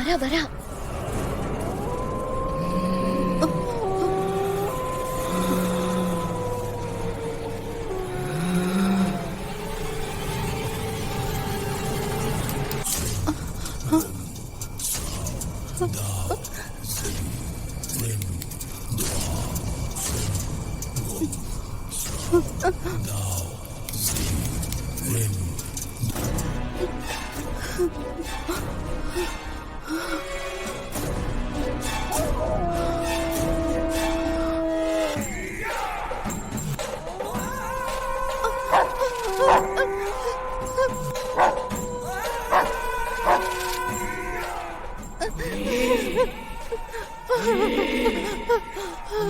வரா வரா.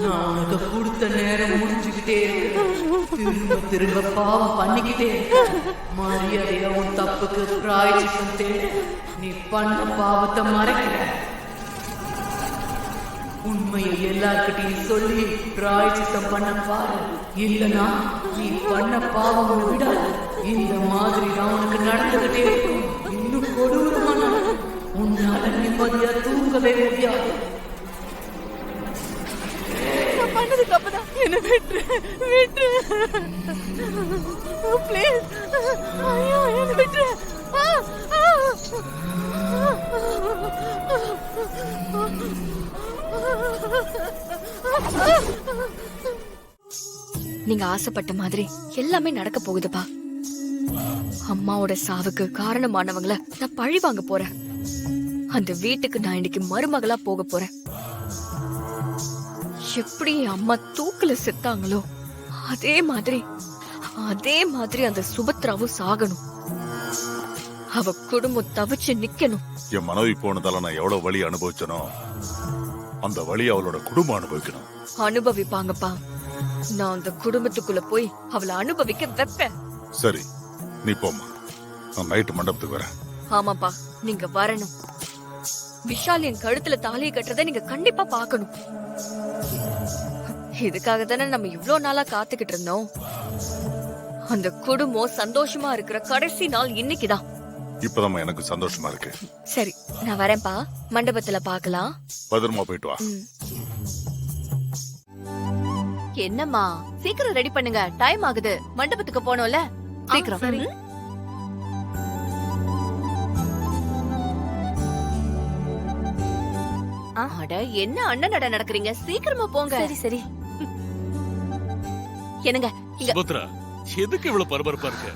நான் உனக்கு கொடுத்த நேரம் முடிஞ்சுக்கிட்டே திரும்ப திரும்ப பாவம் பண்ணிக்கிட்டே மரியாதையா உன் தப்புக்கு பிராயச்சித்தம் தேடு. நீ பண்ண பாவத்தை மறைக்கிற. உண்மையை எல்லார்கிட்டையும் சொல்லி பிராயச்சித்தம் பண்ண பாரு. இல்லனா நீ பண்ண பாவம் விடாது. இந்த மாதிரி தான் உனக்கு நடந்துகிட்டே இருக்கும். இன்னும் கொடூரமான உன்னால நிம்மதியா தூங்கவே முடியாது. பண்ணது தப்புதான். என்ன விட்டு விட்டு ப்ளீஸ். ஐயோ என்ன விட்டு. நீங்க ஆசைப்பட்ட மாதிரி எல்லாமே நடக்க போகுதுப்பா. அம்மாவோட சாவுக்கு காரணமானவங்கள நான் பழி வாங்க போறேன். அந்த வீட்டுக்கு நான் இன்னைக்கு மருமகளா போக போறேன். எப்படி அம்மா தூக்குல செத்தாங்களோ அதே மாதிரி அந்த சுபத்ராவும் சாகணும். அவ குடும்பம் தவிச்சு நிக்கணும். என் மனைவி போனதால நான் எவ்வளவு வலி அனுபவிச்சனோ அந்த வலி அவளோட குடும்பம் அனுபவிக்கணும். அனுபவிப்பாங்கப்பா. நான் அந்த குடும்பத்துக்குள்ள போய் அவளை அனுபவிக்க வைப்பேன். சரி நீ போமா, நான் நைட்டு மண்டபத்துக்கு வரேன். ஆமாப்பா நீங்க வரணும். விஷால் என் கழுத்துல தாலியை கட்டுறதை நீங்க கண்டிப்பா பாக்கணும். இதுக்காக தானே நம்ம இவ்வளவு நாளா காத்துக்கிட்டு இருந்தோம். அந்த குடும்பம் சந்தோஷமா இருக்கிற கடைசி நாள் இன்னைக்குதான். இப்பதான் எனக்கு சந்தோஷமா இருக்கு. சரி நான் வரேன்ப்பா. மண்டபத்துல பாக்கலாம். பத்திரமா போயிட்டு வா. என்னம்மா சீக்கிரம் ரெடி பண்ணுங்க, டைம் ஆகுது. மண்டபத்துக்கு போனோம்ல, சீக்கிரம். சரி. அட என்ன அண்ணன் நட நடக்குறீங்க, சீக்கிரமா போங்க. சரி சரி. என்னங்க சுபத்ரா, எதுக்கு இவ்வளவு பரபரப்பா இருக்கு?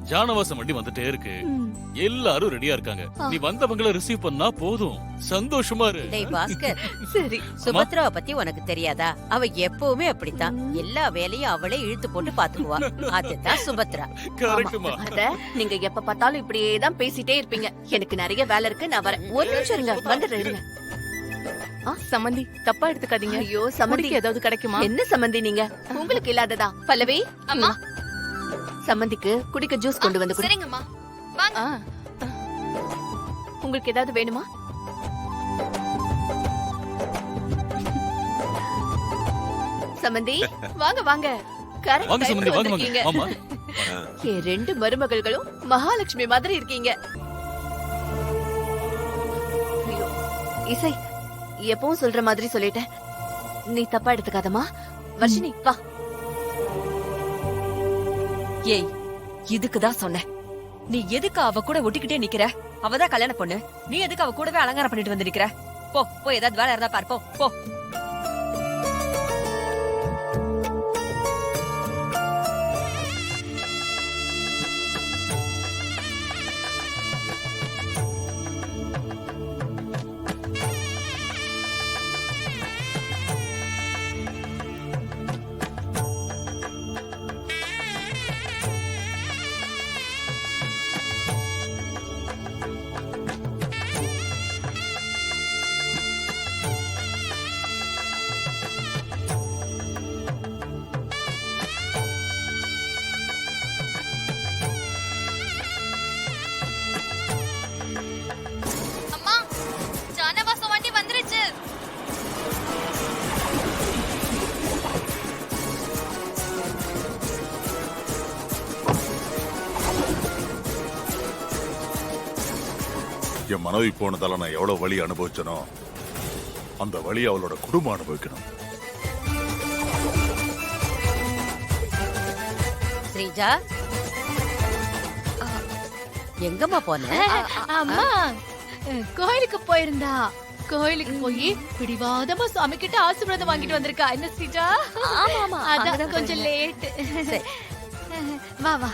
ஜானவாசம் வண்டி வந்துட்டே இருக்கு, எல்லாரும் ரெடியா இருக்காங்க. நீ வந்தவங்கள ரிசீவ் பண்ணா போதும். சந்தோஷமா இரு. டேய் பாஸ்கர், சரி. சுபத்ராவை பத்தி உனக்கு தெரியாதா? அவ எப்பவுமே அப்படித்தான். எல்லா வேலையும் அவளே இழுத்து போட்டு பாத்துக்குவா. அதுதான் சுபத்ரா. கரெக்ட்மா. அட நீங்க எப்ப பார்த்தாலும் இப்படியே தான் பேசிட்டே இருப்பீங்க. எனக்கு நிறைய வேலை இருக்கு, நான் வரேன். ஒரு நிமிஷம் இருங்க, வந்துடுறேன். சம்மந்தி தப்பா எடுத்துக்காதீங்க. ஐயோ சம்மந்தி, ஏதாவது கிடைக்குமா? என்ன சம்மந்தி நீங்க? உங்களுக்கு இல்லாததா? பல்லவி அம்மா, சம்மந்திக்கு குடிக்க ஜூஸ் கொண்டு வந்து கொடு. சரிங்கம்மா. உங்களுக்கு ஏதாவது வேணுமா? சம்மந்தி வாங்க வாங்க. வாங்க சம்பந்தி, வாங்க வாங்க. ஆமா, என் ரெண்டு மருமகள்களும் மகாலட்சுமி மாதிரி இருக்கீங்க. ஐயோ, இசை எப்பவும் சொல்ற மாதிரி சொல்லிட்டேன், நீ தப்பா எடுத்துக்காதமா. வர்ஷினி வா. ஏய், இதுக்குதான் சொன்னேன். நீ எதுக்கு அவ கூட ஒட்டிக்கிட்டே நிக்கிற? அவதான் கல்யாண பொண்ணு. நீ எதுக்கு அவ கூடவே அலங்காரம் பண்ணிட்டு வந்து நிக்கிற? போ போ, ஏதாவது வேலை இருந்தா பாரு. போ போ. என் மனைவி போனதால நான் எவ்வளவு வலி அனுபவிச்சனோ அந்த வலி அவளோட குடும்பம் அனுபவிக்கணும். ஸ்ரீஜா எங்கம்மா போன? அம்மா கோயிலுக்கு போயிருந்தா. கோயிலுக்கு போய் பிடிவாதமா சுவாமி கிட்ட ஆசீர்வாதம் வாங்கிட்டு வந்திருக்கா. என்ன ஸ்ரீஜா? அதான் கொஞ்சம் லேட். வா வா,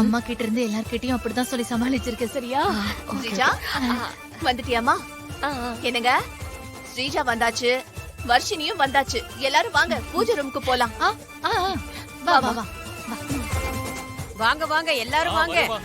அம்மா கிட்ட இருந்து எல்லார்கிட்டயும் அப்படிதான் சொல்லி சமாளிச்சிருக்கேன். சரியா ஸ்ரீஜா வந்துட்டியாமா? என்னங்க, ஸ்ரீஜா வந்தாச்சு, வர்ஷினியும் வந்தாச்சு. எல்லாரும் வாங்க, பூஜை ரூமுக்கு போலாம். வா வா வா. வாங்க வாங்க எல்லாரும் வாங்க. வா.